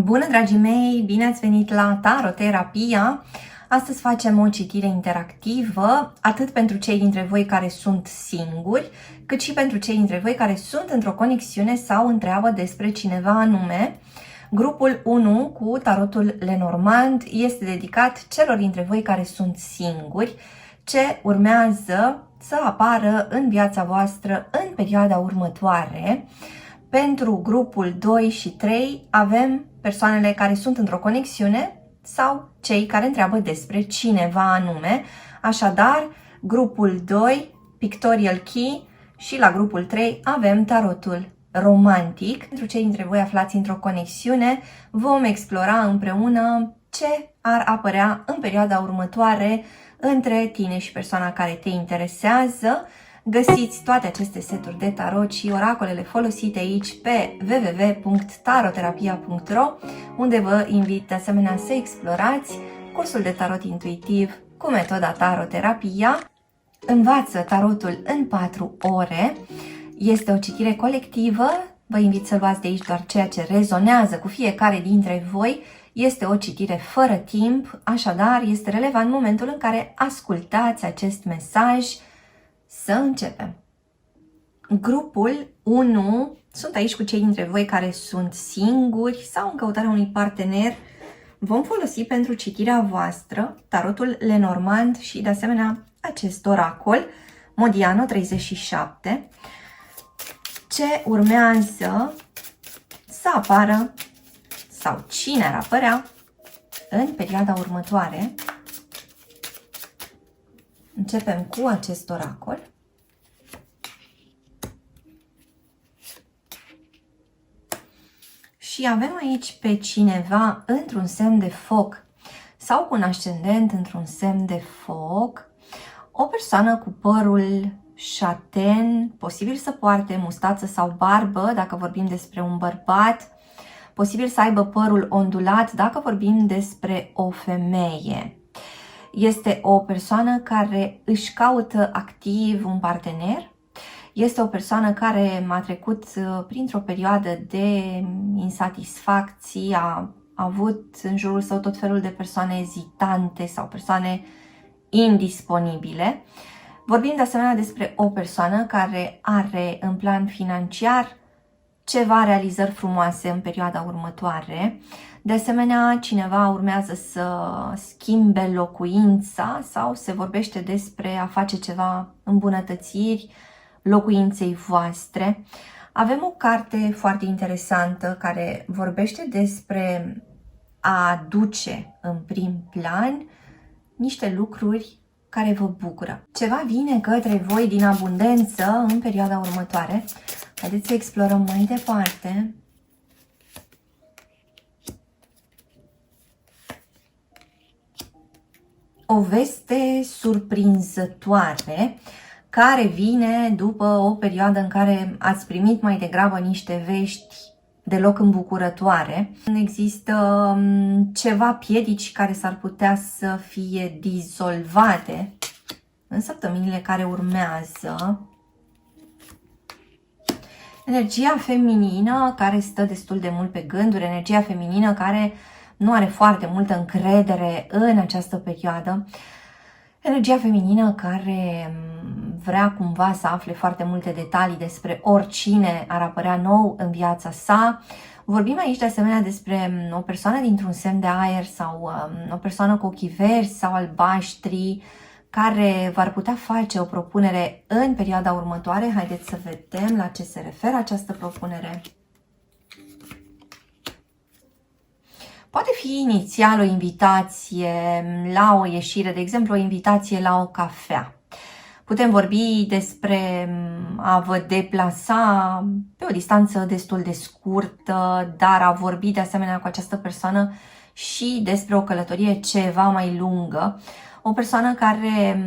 Bună, dragii mei! Bine ați venit la Taroterapia! Astăzi facem o citire interactivă, atât pentru cei dintre voi care sunt singuri, cât și pentru cei dintre voi care sunt într-o conexiune sau întreabă despre cineva anume. Grupul 1 cu tarotul Lenormand este dedicat celor dintre voi care sunt singuri, ce urmează să apară în viața voastră în perioada următoare. Pentru grupul 2 și 3 avem persoanele care sunt într-o conexiune sau cei care întreabă despre cineva anume. Așadar, grupul 2, Pictorial Key, și la grupul 3 avem tarotul romantic. Pentru cei dintre voi aflați într-o conexiune, vom explora împreună ce ar apărea în perioada următoare între tine și persoana care te interesează. Găsiți toate aceste seturi de tarot și oracolele folosite aici pe www.taroterapia.ro, unde vă invit de asemenea să explorați cursul de tarot intuitiv cu metoda Taroterapia. Învață tarotul în 4 ore. Este o citire colectivă. Vă invit să luați de aici doar ceea ce rezonează cu fiecare dintre voi. Este o citire fără timp, așadar este relevant momentul în care ascultați acest mesaj. Să începem! Grupul 1, sunt aici cu cei dintre voi care sunt singuri sau în căutarea unui partener. Vom folosi pentru citirea voastră tarotul Lenormand și de asemenea acest oracol, Modiano 37. Ce urmează să apară sau cine ar apărea în perioada următoare. Începem cu acest oracol. Și avem aici pe cineva într-un semn de foc sau cu un ascendent într-un semn de foc. O persoană cu părul șaten, posibil să poarte mustață sau barbă dacă vorbim despre un bărbat, posibil să aibă părul ondulat dacă vorbim despre o femeie. Este o persoană care își caută activ un partener. Este o persoană care a trecut printr-o perioadă de insatisfacții, a avut în jurul său tot felul de persoane ezitante sau persoane indisponibile. Vorbim de asemenea despre o persoană care are în plan financiar ceva realizări frumoase în perioada următoare. De asemenea, cineva urmează să schimbe locuința sau se vorbește despre a face ceva îmbunătățiri locuinței voastre. Avem o carte foarte interesantă care vorbește despre a aduce în prim plan niște lucruri care vă bucură. Ceva vine către voi din abundență în perioada următoare. Haideți să explorăm mai departe. O veste surprinzătoare care vine după o perioadă în care ați primit mai degrabă niște vești deloc îmbucurătoare. Există ceva piedici care s-ar putea să fie dizolvate în săptămânile care urmează. Energia feminină care stă destul de mult pe gânduri, energia feminină care nu are foarte multă încredere în această perioadă. Energia feminină care vrea cumva să afle foarte multe detalii despre oricine ar apărea nou în viața sa. Vorbim aici de asemenea despre o persoană dintr-un semn de aer sau o persoană cu ochii verzi sau albaștri care v-ar putea face o propunere în perioada următoare. Haideți să vedem la ce se referă această propunere. Poate fi inițial o invitație la o ieșire, de exemplu o invitație la o cafea. Putem vorbi despre a vă deplasa pe o distanță destul de scurtă, dar a vorbi de asemenea cu această persoană și despre o călătorie ceva mai lungă. O persoană care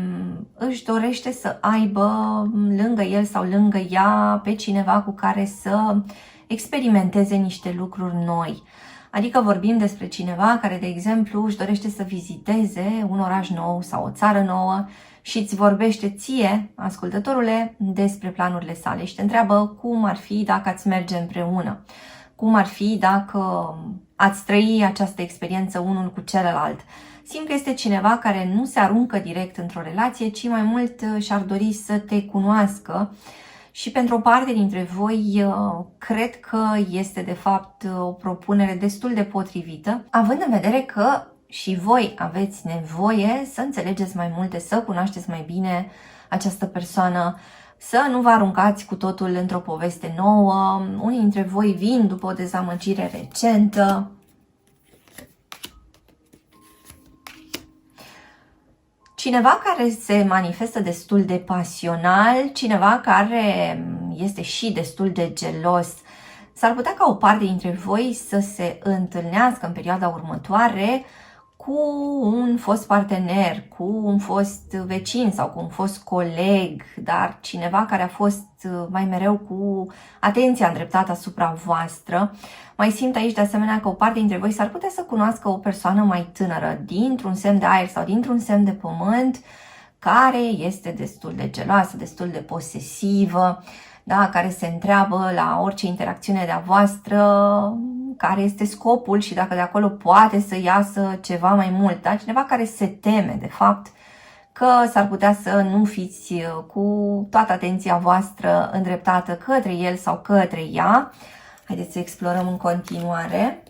își dorește să aibă lângă el sau lângă ea pe cineva cu care să experimenteze niște lucruri noi. Adică vorbim despre cineva care, de exemplu, își dorește să viziteze un oraș nou sau o țară nouă și îți vorbește ție, ascultătorule, despre planurile sale și te întreabă cum ar fi dacă ați merge împreună. cum ar fi dacă ați trăi această experiență unul cu celălalt. Simt că este cineva care nu se aruncă direct într-o relație, ci mai mult și-ar dori să te cunoască. Și pentru o parte dintre voi, cred că este de fapt o propunere destul de potrivită, având în vedere că și voi aveți nevoie să înțelegeți mai multe, să cunoașteți mai bine această persoană, să nu vă aruncați cu totul într-o poveste nouă. Unii dintre voi vin după o dezamăgire recentă. Cineva care se manifestă destul de pasional, cineva care este și destul de gelos. S-ar putea ca o parte dintre voi să se întâlnească în perioada următoare cu un fost partener, cu un fost vecin sau cu un fost coleg, dar cineva care a fost mai mereu cu atenția îndreptată asupra voastră. Mai simt aici de asemenea că o parte dintre voi s-ar putea să cunoască o persoană mai tânără dintr-un semn de aer sau dintr-un semn de pământ, care este destul de geloasă, destul de posesivă, da, care se întreabă la orice interacțiune de-a voastră care este scopul și dacă de acolo poate să iasă ceva mai mult. Da? Cineva care se teme, de fapt, că s-ar putea să nu fiți cu toată atenția voastră îndreptată către el sau către ea. Haideți să explorăm în continuare.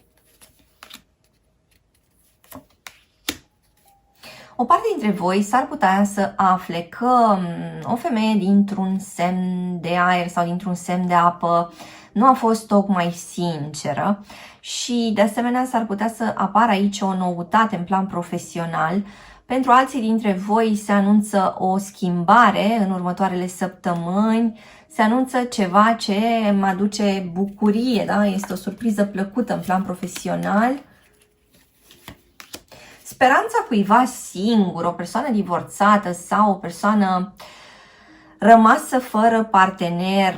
O parte dintre voi s-ar putea să afle că o femeie dintr-un semn de aer sau dintr-un semn de apă nu a fost tocmai sinceră și de asemenea s-ar putea să apară aici o noutate în plan profesional. Pentru alții dintre voi se anunță o schimbare în următoarele săptămâni, se anunță ceva ce mă aduce bucurie, da? Este o surpriză plăcută în plan profesional. Speranța cuiva singur, o persoană divorțată sau o persoană rămasă fără partener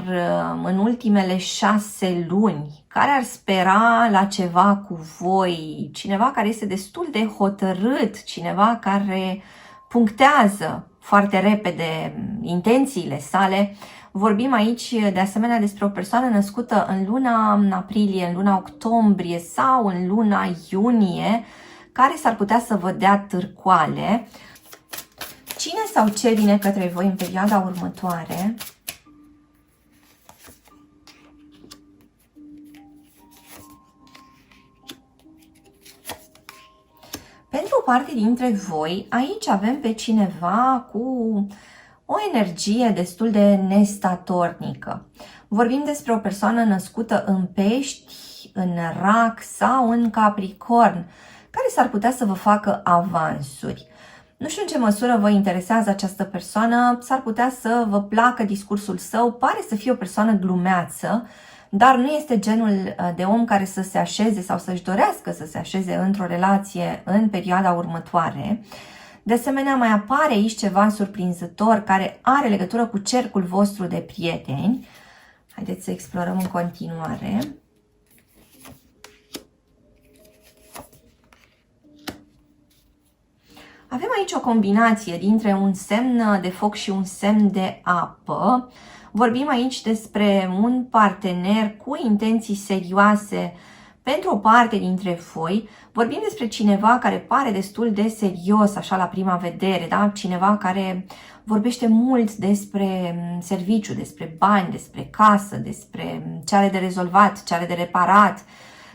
în ultimele 6 luni, care ar spera la ceva cu voi, cineva care este destul de hotărât, cineva care punctează foarte repede intențiile sale. Vorbim aici de asemenea despre o persoană născută în luna aprilie, în luna octombrie sau în luna iunie, care s-ar putea să vă dea târcoale. Cine sau ce vine către voi în perioada următoare? Pentru o parte dintre voi, aici avem pe cineva cu o energie destul de nestatornică. Vorbim despre o persoană născută în pești, în rac sau în capricorn, care s-ar putea să vă facă avansuri. Nu știu în ce măsură vă interesează această persoană, s-ar putea să vă placă discursul său, pare să fie o persoană glumeață, dar nu este genul de om care să se așeze sau să-și dorească să se așeze într-o relație în perioada următoare. De asemenea, mai apare aici ceva surprinzător care are legătură cu cercul vostru de prieteni. Haideți să explorăm în continuare. Avem aici o combinație dintre un semn de foc și un semn de apă. Vorbim aici despre un partener cu intenții serioase pentru o parte dintre voi. Vorbim despre cineva care pare destul de serios, așa la prima vedere, da? Cineva care vorbește mult despre serviciu, despre bani, despre casă, despre ce are de rezolvat, ce are de reparat,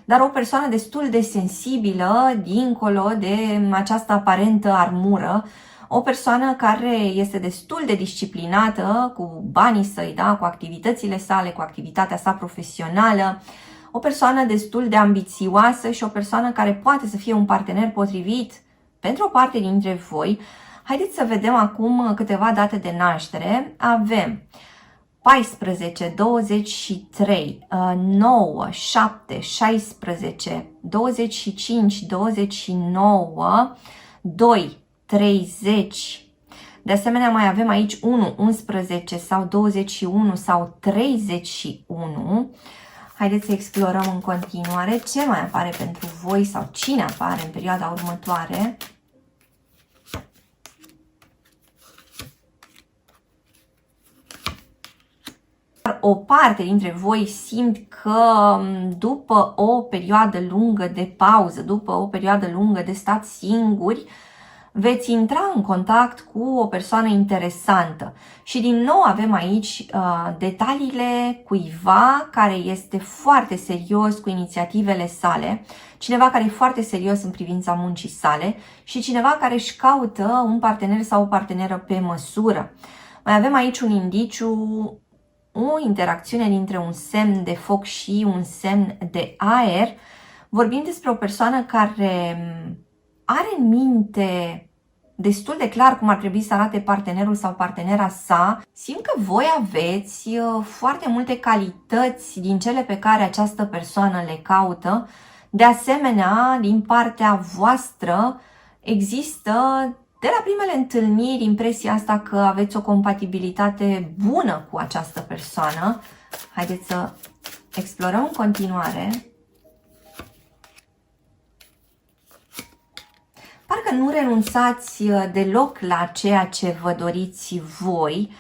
dar o persoană destul de sensibilă dincolo de această aparentă armură, o persoană care este destul de disciplinată cu banii săi, da? Cu activitățile sale, cu activitatea sa profesională, o persoană destul de ambițioasă și o persoană care poate să fie un partener potrivit pentru o parte dintre voi. Haideți să vedem acum câteva date de naștere. Avem 14, 23, 9, 7, 16, 25, 29, 2, 30. De asemenea, mai avem aici 1, 11 sau 21 sau 31. Haideți să explorăm în continuare ce mai apare pentru voi sau cine apare în perioada următoare. o parte dintre voi simt că după o perioadă lungă de pauză, după o perioadă lungă de stat singuri, veți intra în contact cu o persoană interesantă. Și din nou avem aici detaliile cuiva care este foarte serios cu inițiativele sale, cineva care e foarte serios în privința muncii sale și cineva care își caută un partener sau o parteneră pe măsură. Mai avem aici un indiciu, o interacțiune dintre un semn de foc și un semn de aer. Vorbim despre o persoană care are în minte destul de clar cum ar trebui să arate partenerul sau partenera sa. Simt că voi aveți foarte multe calități din cele pe care această persoană le caută. De asemenea, din partea voastră există de la primele întâlniri impresia asta că aveți o compatibilitate bună cu această persoană. Haideți să explorăm în continuare. Parcă nu renunțați deloc la ceea ce vă doriți voi,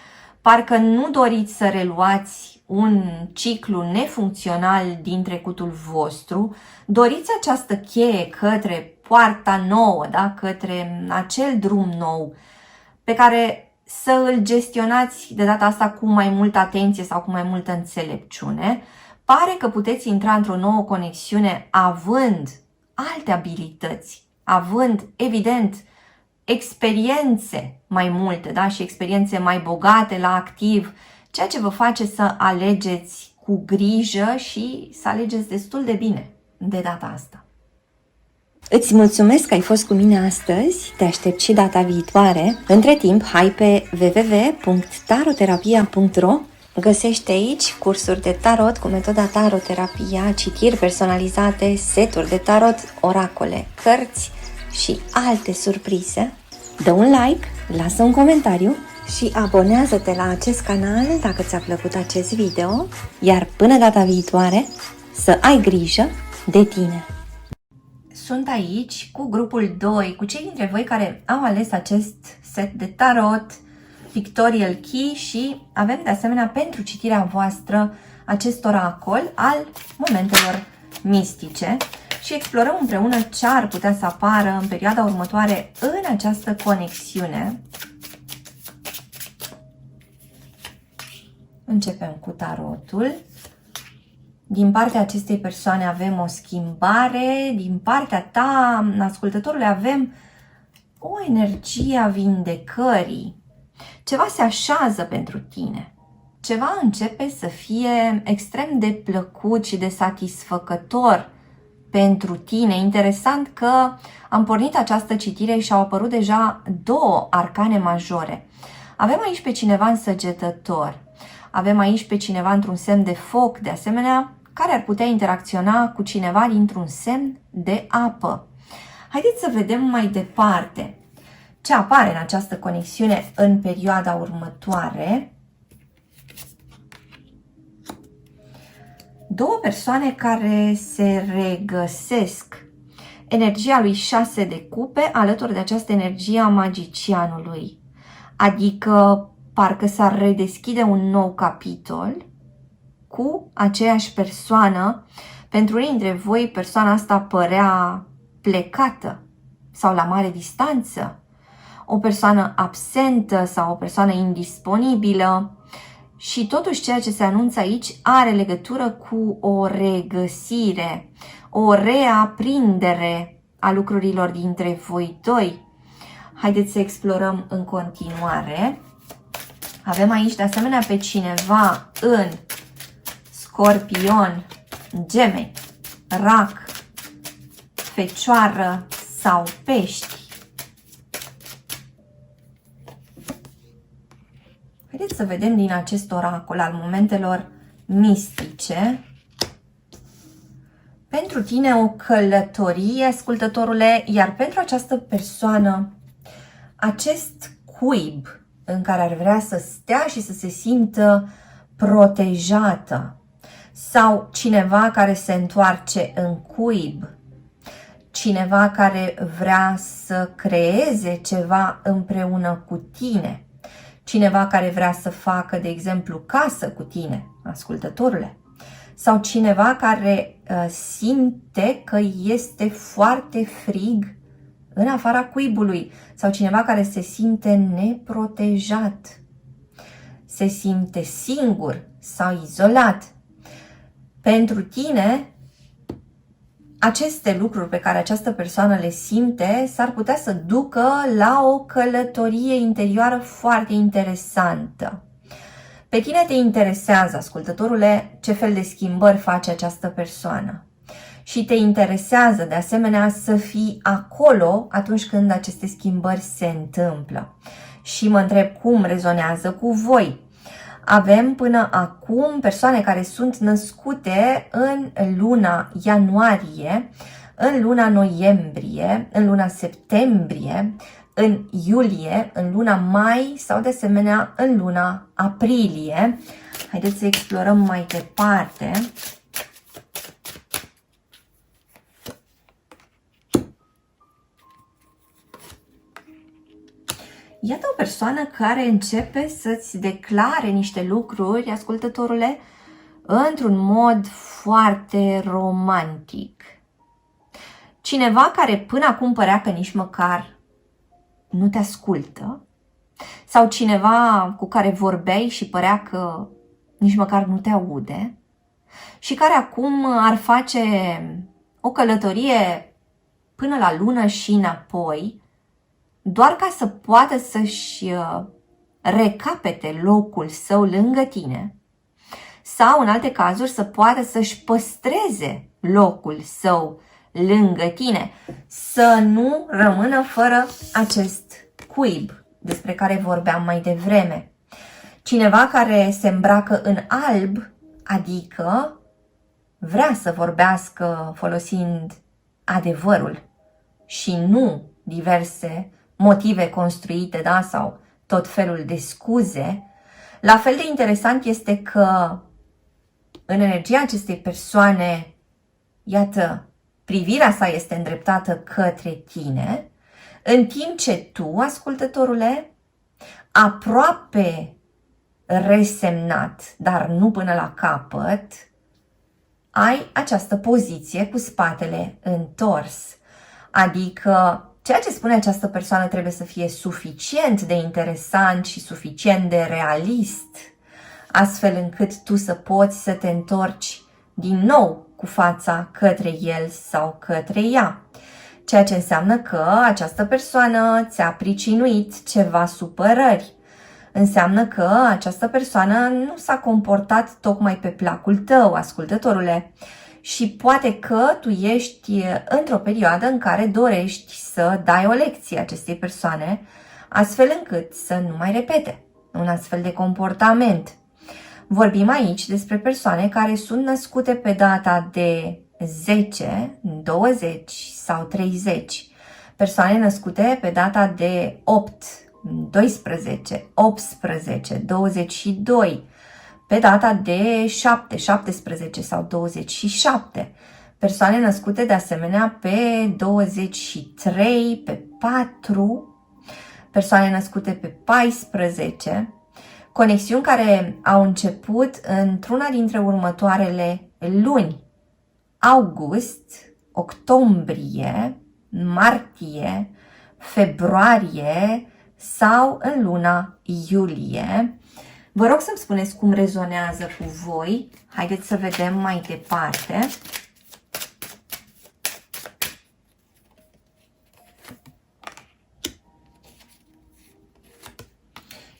parcă nu doriți să reluați un ciclu nefuncțional din trecutul vostru, doriți această cheie către poarta nouă, da? Către acel drum nou, pe care să îl gestionați de data asta cu mai multă atenție sau cu mai multă înțelepciune. Pare că puteți intra într-o nouă conexiune având alte abilități, având, evident, experiențe mai multe, da? Și experiențe mai bogate la activ, ceea ce vă face să alegeți cu grijă și să alegeți destul de bine de data asta. Îți mulțumesc că ai fost cu mine astăzi, te aștept și data viitoare. Între timp, hai pe www.taroterapia.ro. Găsești aici cursuri de tarot cu metoda taroterapia, citiri personalizate, seturi de tarot, oracole, cărți și alte surprize. Dă un like, lasă un comentariu și abonează-te la acest canal dacă ți-a plăcut acest video, iar până data viitoare să ai grijă de tine! Sunt aici cu grupul 2, cu cei dintre voi care au ales acest set de tarot, Pictorial Key, și avem de asemenea pentru citirea voastră acest oracol al momentelor mistice și explorăm împreună ce ar putea să apară în perioada următoare în această conexiune. Începem cu tarotul. Din partea acestei persoane avem o schimbare, din partea ta, ascultătorule, avem o energie a vindecării. Ceva se așează pentru tine. Ceva începe să fie extrem de plăcut și de satisfăcător pentru tine. Interesant că am pornit această citire și au apărut deja două arcane majore. Avem aici pe cineva însăgetător. Avem aici pe cineva într-un semn de foc, de asemenea, care ar putea interacționa cu cineva dintr-un semn de apă. Haideți să vedem mai departe ce apare în această conexiune în perioada următoare. Două persoane care se regăsesc. Energia lui 6 de cupe alături de această energie a magicianului. Adică parcă s-ar redeschide un nou capitol cu aceeași persoană. Pentru unii dintre voi persoana asta părea plecată sau la mare distanță, o persoană absentă sau o persoană indisponibilă, și totuși ceea ce se anunță aici are legătură cu o regăsire, o reaprindere a lucrurilor dintre voi doi. Haideți să explorăm în continuare. Avem aici de asemenea pe cineva în Scorpion, Gemeni, Rac, Fecioară sau Pești. Haideți să vedem din acest oracol al momentelor mistice. Pentru tine o călătorie, ascultătorule, iar pentru această persoană acest cuib în care ar vrea să stea și să se simtă protejată, sau cineva care se întoarce în cuib, cineva care vrea să creeze ceva împreună cu tine, cineva care vrea să facă, de exemplu, casă cu tine, ascultătorule. Sau cineva care simte că este foarte frig în afara cuibului. Sau cineva care se simte neprotejat. Se simte singur sau izolat. Pentru tine, aceste lucruri pe care această persoană le simte s-ar putea să ducă la o călătorie interioară foarte interesantă. Pe tine te interesează, ascultătorule, ce fel de schimbări face această persoană. Și te interesează, de asemenea, să fii acolo atunci când aceste schimbări se întâmplă. Și mă întreb cum rezonează cu voi. Avem până acum persoane care sunt născute în luna ianuarie, în luna noiembrie, în luna septembrie, în iulie, în luna mai sau de asemenea în luna aprilie. Haideți să explorăm mai departe. Iată o persoană care începe să-ți declare niște lucruri, ascultătorule, într-un mod foarte romantic. Cineva care până acum părea că nici măcar nu te ascultă, sau cineva cu care vorbeai și părea că nici măcar nu te aude, și care acum ar face o călătorie până la lună și înapoi, doar ca să poată să-și recapete locul său lângă tine, sau în alte cazuri să poată să-și păstreze locul său lângă tine, să nu rămână fără acest cuib despre care vorbeam mai devreme. Cineva care se îmbracă în alb, adică vrea să vorbească folosind adevărul și nu diverse motive construite, da, sau tot felul de scuze. La fel de interesant este că în energia acestei persoane, iată, privirea sa este îndreptată către tine, în timp ce tu, ascultătorule, aproape resemnat, dar nu până la capăt, ai această poziție cu spatele întors. Adică ceea ce spune această persoană trebuie să fie suficient de interesant și suficient de realist, astfel încât tu să poți să te întorci din nou cu fața către el sau către ea. Ceea ce înseamnă că această persoană ți-a pricinuit ceva supărări. Înseamnă că această persoană nu s-a comportat tocmai pe placul tău, ascultătorule. Și poate că tu ești într-o perioadă în care dorești să dai o lecție acestei persoane, astfel încât să nu mai repete un astfel de comportament. Vorbim aici despre persoane care sunt născute pe data de 10, 20 sau 30. Persoane născute pe data de 8, 12, 18, 22, pe data de 7, 17 sau 27. Persoane născute de asemenea pe 23, pe 4, persoane născute pe 14, conexiuni care au început într-una dintre următoarele luni: august, octombrie, martie, februarie sau în luna iulie. Vă rog să-mi spuneți cum rezonează cu voi. Haideți să vedem mai departe.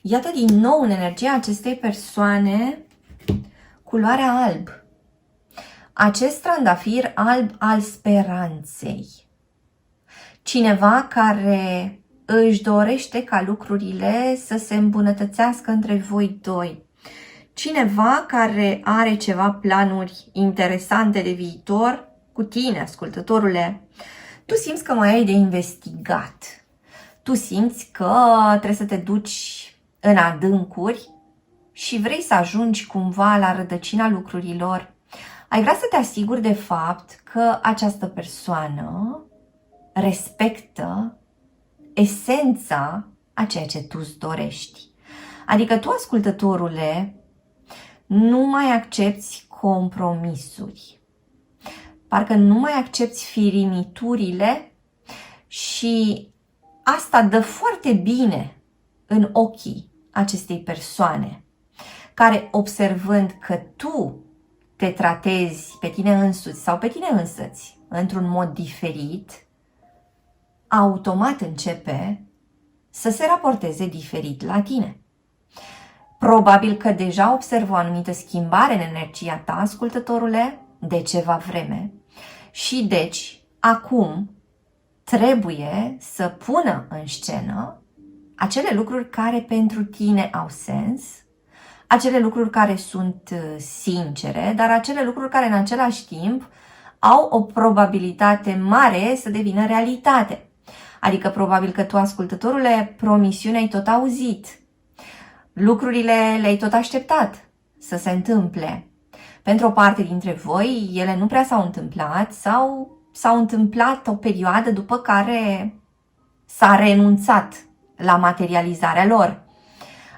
Iată din nou în energia acestei persoane culoarea alb. Acest trandafir alb al speranței. Cineva care își dorește ca lucrurile să se îmbunătățească între voi doi. Cineva care are ceva planuri interesante de viitor cu tine, ascultătorule. Tu simți că mai ai de investigat. Tu simți că trebuie să te duci în adâncuri și vrei să ajungi cumva la rădăcina lucrurilor. Ai vrea să te asiguri de fapt că această persoană respectă esența a ceea ce tu îți dorești. Adică tu, ascultătorule, nu mai accepți compromisuri. Parcă nu mai accepți firimiturile și asta dă foarte bine în ochii acestei persoane, care observând că tu te tratezi pe tine însuți sau pe tine însăți într-un mod diferit, automat începe să se raporteze diferit la tine. Probabil că deja observă o anumită schimbare în energia ta, ascultătorule, de ceva vreme și deci acum trebuie să pună în scenă acele lucruri care pentru tine au sens, acele lucruri care sunt sincere, dar acele lucruri care în același timp au o probabilitate mare să devină realitate. Adică probabil că tu, ascultătorule, promisiunea ai tot auzit, lucrurile le-ai tot așteptat să se întâmple. Pentru o parte dintre voi, ele nu prea s-au întâmplat sau s-au întâmplat o perioadă după care s-a renunțat la materializarea lor.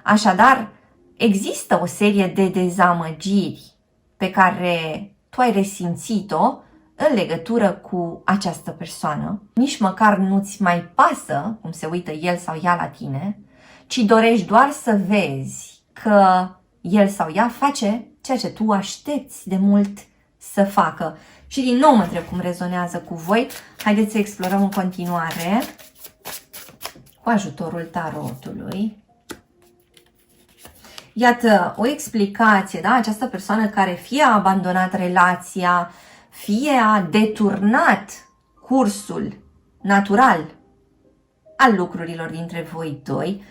Așadar, există o serie de dezamăgiri pe care tu ai resimțit-o în legătură cu această persoană. Nici măcar nu-ți mai pasă cum se uită el sau ea la tine, ci dorești doar să vezi că el sau ea face ceea ce tu aștepți de mult să facă. Și din nou mă întreb cum rezonează cu voi. Haideți să explorăm în continuare cu ajutorul tarotului. Iată o explicație, da? Această persoană care fie a abandonat relația, fie a deturnat cursul natural al lucrurilor dintre voi doi,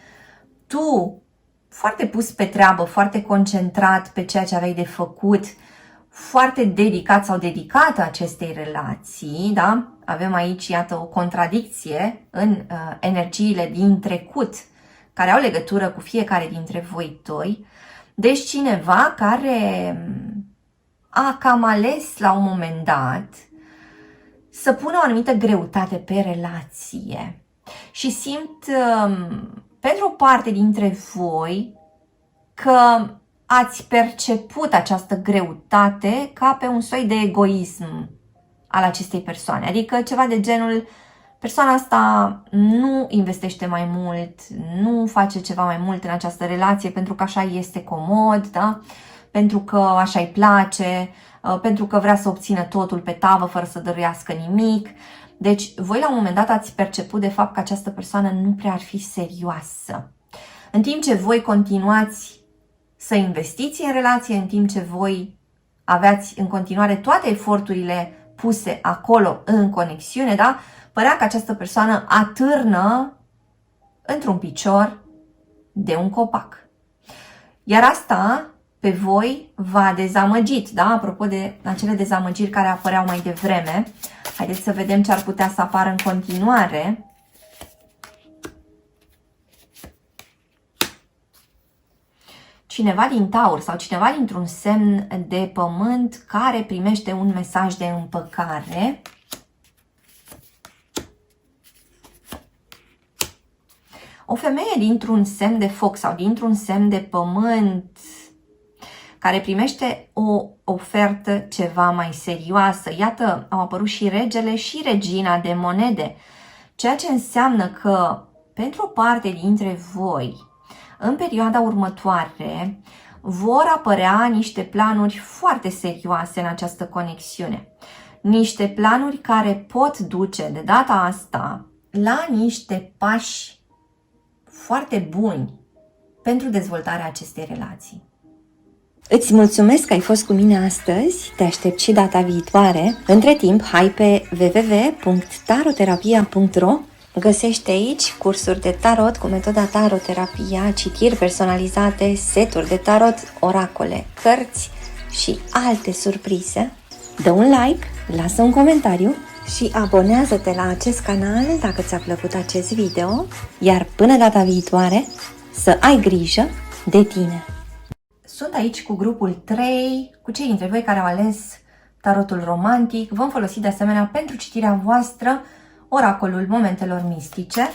tu, foarte pus pe treabă, foarte concentrat pe ceea ce aveai de făcut, foarte dedicat sau dedicată acestei relații, da? Avem aici, iată, o contradicție în energiile din trecut, care au legătură cu fiecare dintre voi doi. Deci cineva care a cam ales la un moment dat să pună o anumită greutate pe relație. Și simt pentru o parte dintre voi că ați perceput această greutate ca pe un soi de egoism al acestei persoane. Adică ceva de genul, persoana asta nu investește mai mult, nu face ceva mai mult în această relație pentru că așa este comod, da? Pentru că așa îi place, pentru că vrea să obțină totul pe tavă fără să dăruiască nimic. Deci voi la un moment dat ați perceput de fapt că această persoană nu prea ar fi serioasă. În timp ce voi continuați să investiți în relație, în timp ce voi aveați în continuare toate eforturile puse acolo în conexiune, da? Părea că această persoană atârnă într-un picior de un copac. Iar asta pe voi v-a dezamăgit, da? Apropo de acele dezamăgiri care apăreau mai devreme, haideți să vedem ce ar putea să apară în continuare. Cineva din Taur sau cineva dintr-un semn de pământ care primește un mesaj de împăcare. O femeie dintr-un semn de foc sau dintr-un semn de pământ care primește o ofertă ceva mai serioasă. Iată, au apărut și regele și regina de monede, ceea ce înseamnă că pentru o parte dintre voi, în perioada următoare, vor apărea niște planuri foarte serioase în această conexiune. Niște planuri care pot duce de data asta la niște pași foarte buni pentru dezvoltarea acestei relații. Îți mulțumesc că ai fost cu mine astăzi, te aștept și data viitoare. Între timp, hai pe www.taroterapia.ro. Găsești aici cursuri de tarot cu metoda taroterapia, citiri personalizate, seturi de tarot, oracole, cărți și alte surprize. Dă un like, lasă un comentariu și abonează-te la acest canal dacă ți-a plăcut acest video, iar până data viitoare să ai grijă de tine! Sunt aici cu grupul 3, cu cei dintre voi care au ales tarotul romantic. Vom folosi de asemenea pentru citirea voastră oracolul momentelor mistice.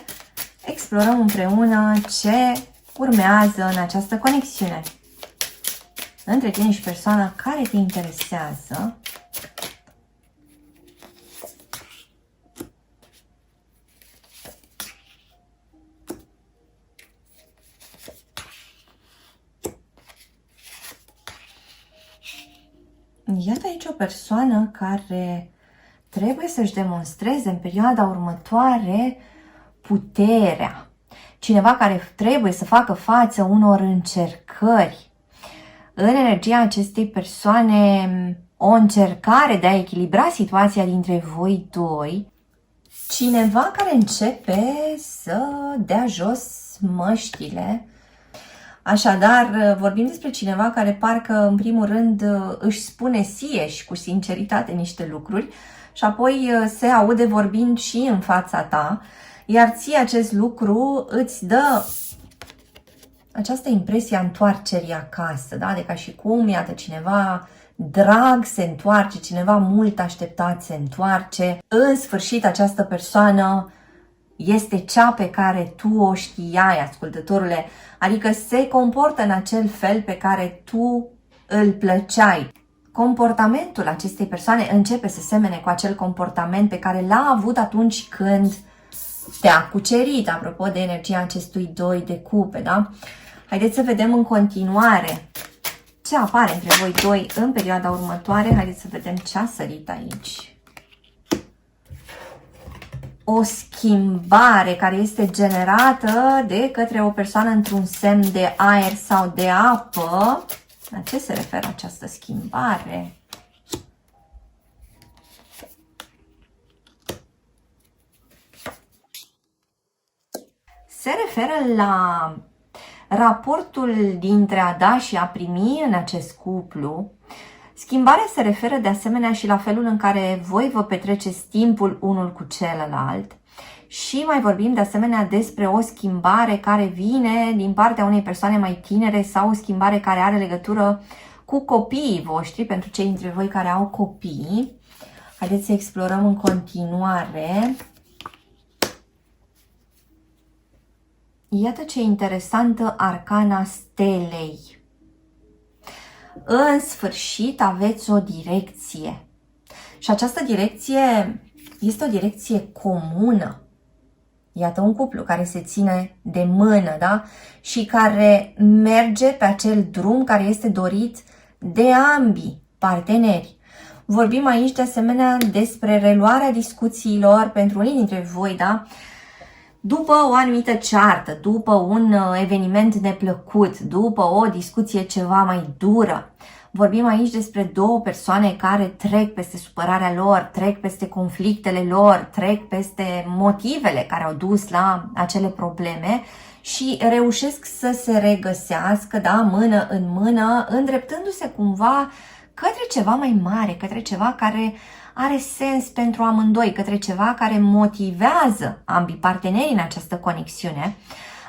Explorăm împreună ce urmează în această conexiune. între tine și persoana care te interesează. Iată aici o persoană care trebuie să-și demonstreze în perioada următoare puterea. Cineva care trebuie să facă față unor încercări. În energia acestei persoane, o încercare de a echilibra situația dintre voi doi. Cineva care începe să dea jos măștile. Așadar, vorbim despre cineva care parcă, în primul rând, își spune ție și cu sinceritate niște lucruri și apoi se aude vorbind și în fața ta, iar ție acest lucru îți dă această impresie a întoarcerii acasă, da? De ca și cum, iată, cineva drag se întoarce, cineva mult așteptat se întoarce. În sfârșit, această persoană este cea pe care tu o știai, ascultătorule, adică se comportă în acel fel pe care tu îl plăceai. Comportamentul acestei persoane începe să semene cu acel comportament pe care l-a avut atunci când te-a cucerit, apropo de energia acestui 2 de cupe, da? Haideți să vedem în continuare ce apare între voi doi în perioada următoare. Haideți să vedem ce a sărit aici. O schimbare care este generată de către o persoană într-un semn de aer sau de apă. La ce se referă această schimbare? Se referă la raportul dintre a da și a primi în acest cuplu. Schimbarea se referă de asemenea și la felul în care voi vă petreceți timpul unul cu celălalt. Și mai vorbim de asemenea despre o schimbare care vine din partea unei persoane mai tinere sau o schimbare care are legătură cu copiii voștri, pentru cei dintre voi care au copii. Haideți să explorăm în continuare. Iată ce interesantă arcana stelei. În sfârșit aveți o direcție. Și această direcție este o direcție comună. Iată un cuplu care se ține de mână, da? Și care merge pe acel drum care este dorit de ambii parteneri. Vorbim aici de asemenea despre reluarea discuțiilor pentru unii dintre voi, da? După o anumită ceartă, după un eveniment neplăcut, după o discuție ceva mai dură. Vorbim aici despre două persoane care trec peste supărarea lor, trec peste conflictele lor, trec peste motivele care au dus la acele probleme și reușesc să se regăsească, da, mână în mână, îndreptându-se cumva către ceva mai mare, către ceva care are sens pentru amândoi, către ceva care motivează ambii parteneri în această conexiune.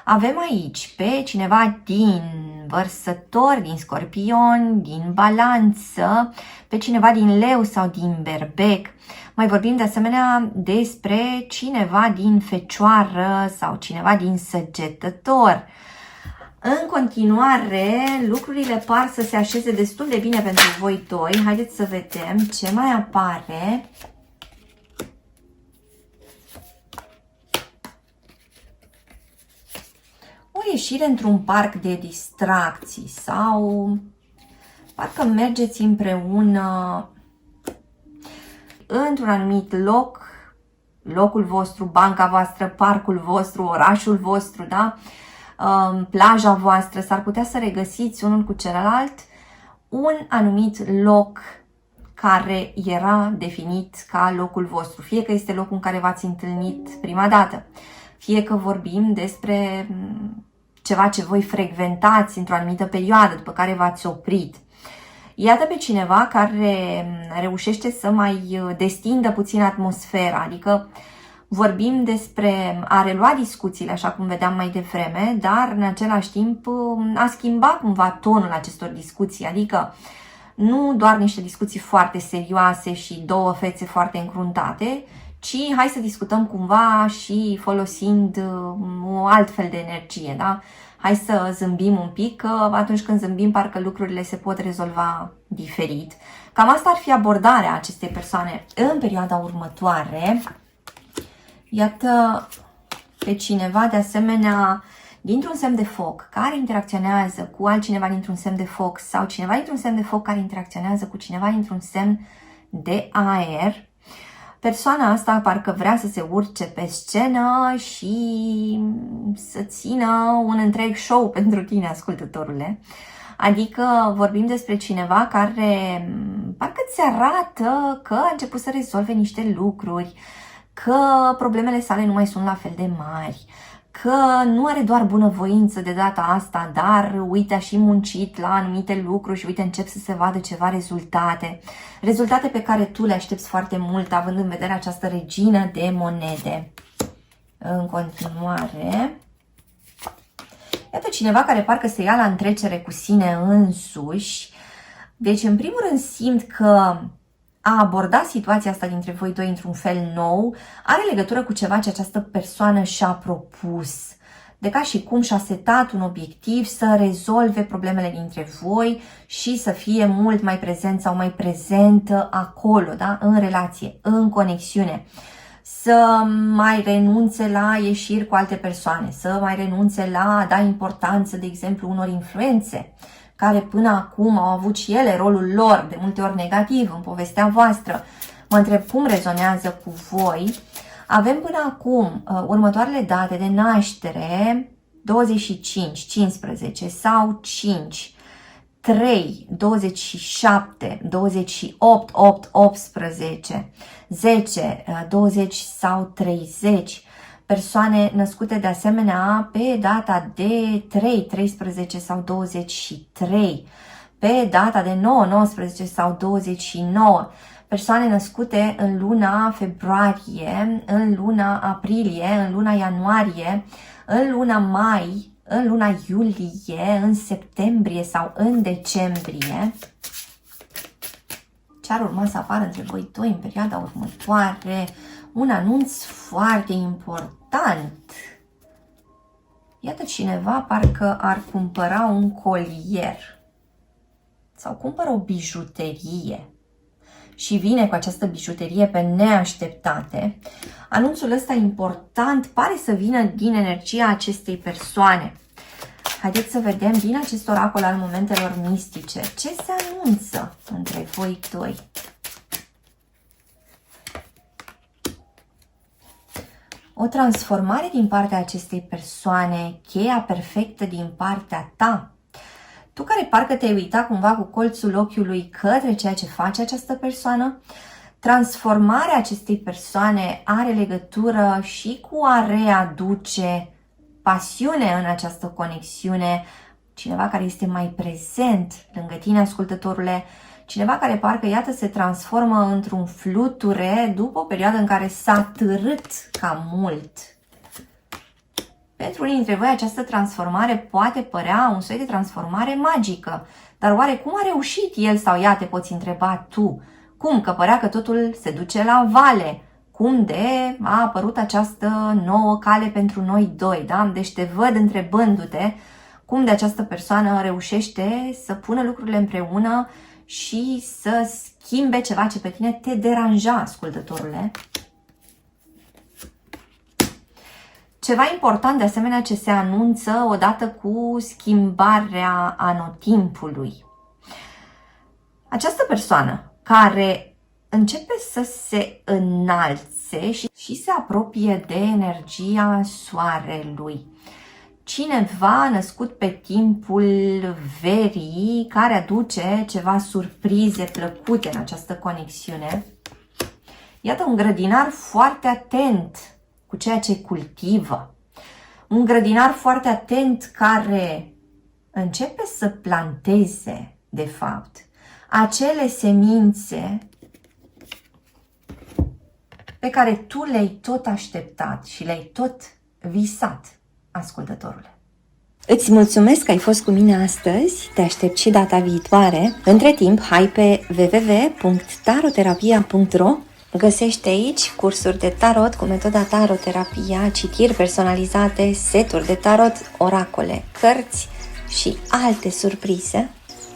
Avem aici pe cineva din Vărsător, din Scorpion, din Balanță, pe cineva din Leu sau din Berbec. Mai vorbim de asemenea despre cineva din Fecioară sau cineva din Săgetător. În continuare, lucrurile par să se așeze destul de bine pentru voi doi. Haideți să vedem ce mai apare. O ieșire într-un parc de distracții sau parcă mergeți împreună într-un anumit loc, locul vostru, banca voastră, parcul vostru, orașul vostru, da? Plaja voastră, s-ar putea să regăsiți unul cu celălalt un anumit loc care era definit ca locul vostru. Fie că este locul în care v-ați întâlnit prima dată, fie că vorbim despre ceva ce voi frecventați într-o anumită perioadă, după care v-ați oprit. Iată pe cineva care reușește să mai destindă puțin atmosfera, adică vorbim despre a relua discuțiile, așa cum vedeam mai devreme, dar în același timp a schimba cumva tonul acestor discuții, adică nu doar niște discuții foarte serioase și două fețe foarte încruntate, ci hai să discutăm cumva și folosind o altfel de energie, da? hai să zâmbim un pic, că atunci când zâmbim parcă lucrurile se pot rezolva diferit. Cam asta ar fi abordarea acestei persoane în perioada următoare. Iată pe cineva de asemenea dintr-un semn de foc care interacționează cu altcineva dintr-un semn de foc sau cineva dintr-un semn de foc care interacționează cu cineva dintr-un semn de aer. Persoana asta parcă vrea să se urce pe scenă și să țină un întreg show pentru tine, ascultătorule. Adică vorbim despre cineva care parcă ți arată că a început să rezolve niște lucruri, că problemele sale nu mai sunt la fel de mari, că nu are doar bunăvoință de data asta, dar uite, a și muncit la anumite lucruri și uite, încep să se vadă ceva rezultate. Rezultate pe care tu le aștepți foarte mult, având în vedere această regină de monede. În continuare, iată cineva care parcă se ia la întrecere cu sine însuși. Deci, în primul rând, simt că a aborda situația asta dintre voi doi într-un fel nou are legătură cu ceva ce această persoană și-a propus. De ca și cum și-a setat un obiectiv să rezolve problemele dintre voi și să fie mult mai prezent sau mai prezentă acolo, da? În relație, în conexiune. Să mai renunțe la ieșiri cu alte persoane, să mai renunțe la a da importanță, de exemplu, unor influențe care până acum au avut și ele rolul lor, de multe ori negativ, în povestea voastră. Mă întreb cum rezonează cu voi. Avem până acum următoarele date de naștere: 25, 15 sau 5, 3, 27, 28, 8, 18, 10, 20 sau 30. Persoane născute de asemenea pe data de 3, 13 sau 23, pe data de 9, 19 sau 29, persoane născute în luna februarie, în luna aprilie, în luna ianuarie, în luna mai, în luna iulie, în septembrie sau în decembrie. Ce ar urma să apară între voi doi în perioada următoare? Un anunț foarte important. Iată cineva parcă ar cumpăra un colier sau cumpără o bijuterie și vine cu această bijuterie pe neașteptate. Anunțul ăsta important pare să vină din energia acestei persoane. Haideți să vedem din acest oracol al momentelor mistice ce se anunță între voi doi. O transformare din partea acestei persoane, cheia perfectă din partea ta. Tu care parcă te-ai uitat cumva cu colțul ochiului către ceea ce face această persoană, transformarea acestei persoane are legătură și cu a readuce pasiune în această conexiune, cineva care este mai prezent lângă tine, ascultătorule, cineva care parcă, iată, se transformă într-un fluture după o perioadă în care s-a târât cam mult. Pentru unii dintre voi această transformare poate părea un soi de transformare magică, dar oare cum a reușit el sau ea, te poți întreba tu? Cum? Că părea că totul se duce la vale. Cum de a apărut această nouă cale pentru noi doi, da? Deci te văd întrebându-te cum de această persoană reușește să pună lucrurile împreună și să schimbe ceva ce pe tine te deranja, ascultătorule. Ceva important de asemenea ce se anunță odată cu schimbarea anotimpului. Această persoană care începe să se înalțe și se apropie de energia soarelui. Cineva născut pe timpul verii care aduce ceva surprize plăcute în această conexiune. Iată un grădinar foarte atent cu ceea ce cultivă. Un grădinar foarte atent care începe să planteze, de fapt, acele semințe pe care tu le-ai tot așteptat și le-ai tot visat, ascultătorule. Îți mulțumesc că ai fost cu mine astăzi, te aștept și data viitoare. Între timp, hai pe www.taroterapia.ro Găsești aici cursuri de tarot cu metoda taroterapia, citiri personalizate, seturi de tarot, oracole, cărți și alte surprize.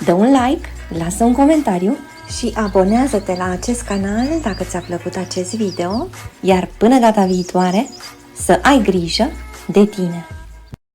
Dă un like, lasă un comentariu și abonează-te la acest canal dacă ți-a plăcut acest video, iar până data viitoare să ai grijă de tine!